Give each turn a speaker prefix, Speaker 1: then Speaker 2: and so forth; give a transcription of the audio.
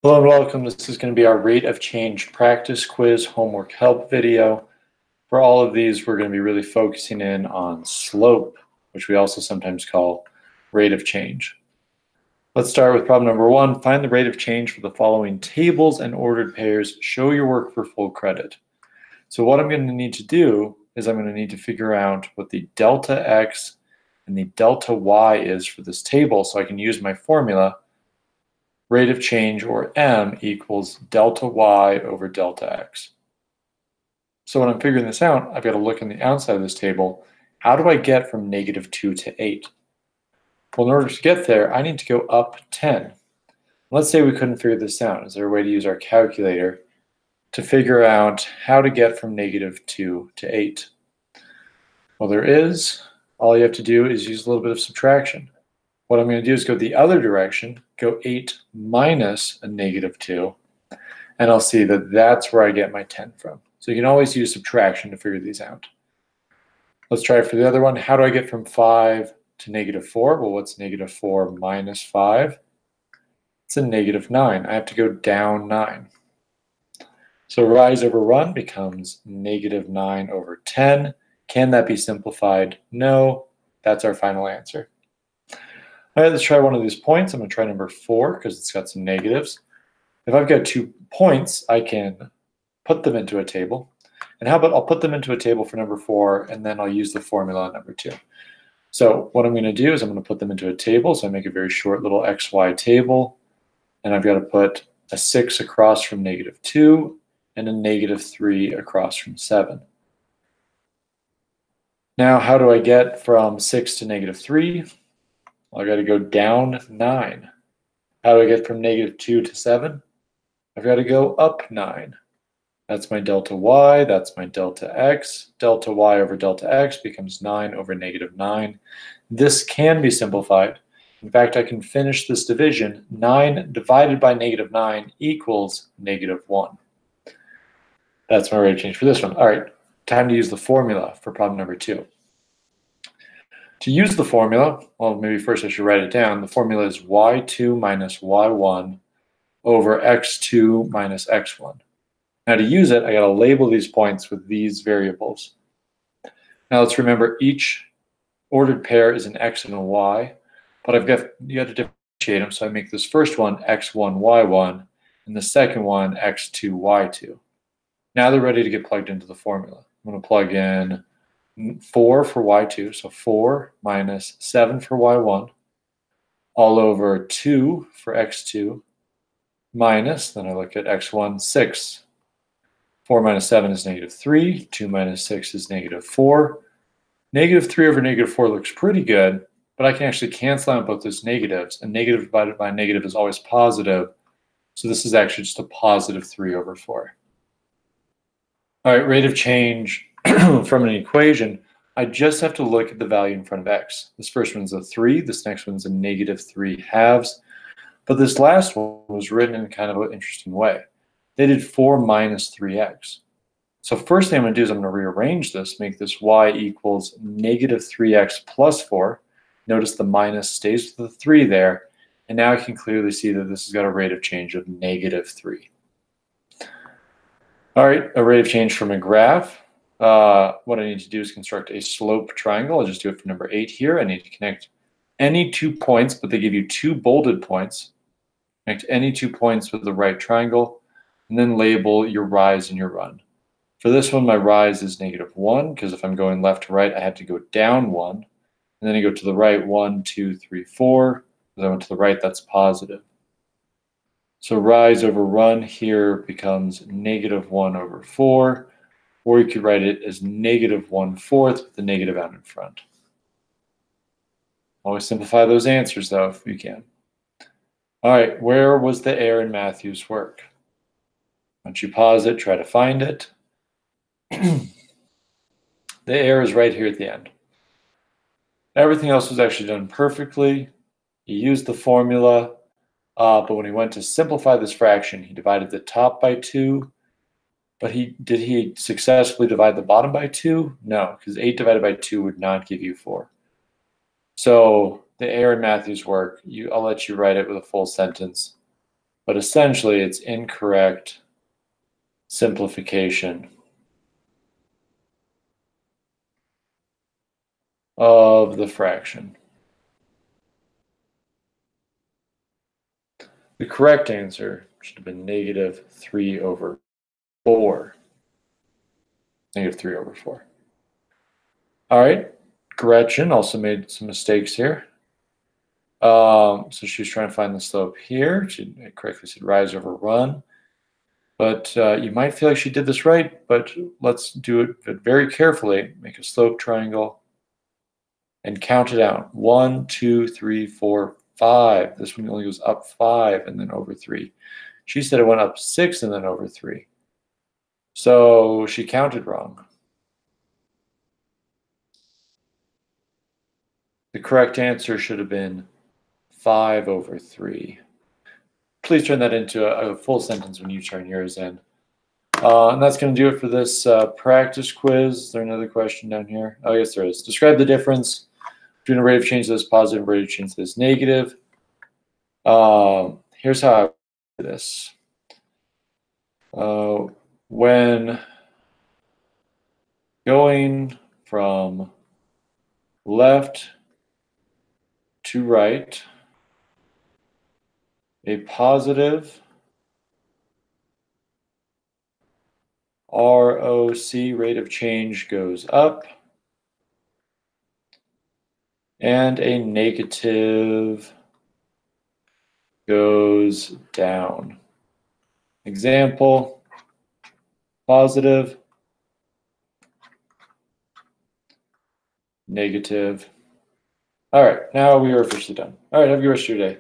Speaker 1: Hello and welcome. This is going to be our rate of change practice quiz homework help video. For all of these, we're going to be really focusing in on slope, which we also sometimes call rate of change. Let's start with problem number 1. Find the rate of change for the following tables and ordered pairs. Show your work for full credit. So what I'm going to need to do is I'm going to need to figure out what the delta x and the delta y is for this table so I can use my formula. Rate of change, or m, equals delta y over delta x. So when I'm figuring this out, I've got to look on the outside of this table. How do I get from -2 to 8? Well, in order to get there, I need to go up 10. Let's say we couldn't figure this out. Is there a way to use our calculator to figure out how to get from -2 to 8? Well, there is. All you have to do is use a little bit of subtraction. What I'm going to do is go the other direction, go 8 minus a -2, and I'll see that that's where I get my 10 from. So you can always use subtraction to figure these out. Let's try it for the other one. How do I get from 5 to -4? Well, what's -4 minus 5? It's a -9. I have to go down 9. So rise over run becomes -9 over 10. Can that be simplified? No. That's our final answer. All right, let's try one of these points. I'm going to try number 4 because it's got some negatives. If I've got 2 points, I can put them into a table. And how about I'll put them into a table for number 4, and then I'll use the formula on number 2. So what I'm going to do is I'm going to put them into a table. So I make a very short little XY table. And I've got to put a 6 across from -2 and a -3 across from 7. Now, how do I get from 6 to -3? Well, I got to go down 9. How do I get from -2 to 7? I've got to go up 9. That's my delta y, that's my delta x. Delta y over delta x becomes 9 over -9. This can be simplified. In fact, I can finish this division. 9 divided by -9 equals -1. That's my rate of change for this one. All right, time to use the formula for problem number 2. To use the formula, well, maybe first I should write it down. The formula is y2 minus y1 over x2 minus x1. Now to use it, I got to label these points with these variables. Now let's remember each ordered pair is an x and a y, but you got to differentiate them. So I make this first one x1, y1, and the second one x2, y2. Now they're ready to get plugged into the formula. I'm going to plug in 4 for y2, so 4 minus 7 for y1, all over 2 for x2, minus, then I look at x1, 6. 4 minus 7 is -3, 2 minus 6 is -4. -3 over -4 looks pretty good, but I can actually cancel out both those negatives, and negative divided by negative is always positive, so this is actually just a +3 over 4. All right, rate of change from an equation, I just have to look at the value in front of x. This first one's a 3, this next one's a -3/2. But this last one was written in kind of an interesting way. They did 4 minus 3x. So first thing I'm going to do is I'm going to rearrange this, make this y equals -3x plus 4. Notice the minus stays with the 3 there. And now I can clearly see that this has got a rate of change of -3. All right, a rate of change from a graph. What I need to do is construct a slope triangle. I'll just do it for number 8 here. I need to connect any 2 points, but they give you 2 bolded points. Connect any 2 points with the right triangle, and then label your rise and your run. For this one, my rise is -1, because if I'm going left to right, I have to go down 1. And then I go to the right, 1, 2, 3, 4. As I went to the right, that's positive. So rise over run here becomes -1 over 4. Or you could write it as -1/4 with the negative out in front. Always simplify those answers, though, if you can. All right, where was the error in Matthew's work? Once you pause it, try to find it. The error is right here at the end. Everything else was actually done perfectly. He used the formula, but when he went to simplify this fraction, he divided the top by 2. But did he successfully divide the bottom by 2? No, because 8 divided by 2 would not give you 4. So the error in Matthew's work, I'll let you write it with a full sentence. But but essentially it's incorrect simplification of the fraction. The correct answer should have been negative 3 over 4. Negative 3 over 4. All right. Gretchen also made some mistakes here. So she was trying to find the slope here. She correctly said rise over run. But you might feel like she did this right, but let's do it very carefully. Make a slope triangle and count it out. 1, 2, 3, 4, 5. This one only goes up 5 and then over 3. She said it went up 6 and then over 3. So she counted wrong. The correct answer should have been 5 over 3. Please turn that into a full sentence when you turn yours in. And that's going to do it for this practice quiz. Is there another question down here? Oh, yes, there is. Describe the difference between a rate of change that is positive and a rate of change that is negative. Here's how I do this. When going from left to right, a positive ROC, rate of change, goes up, and a negative goes down. Example, positive, negative. All right, now we are officially done. All right, have a good rest of your day.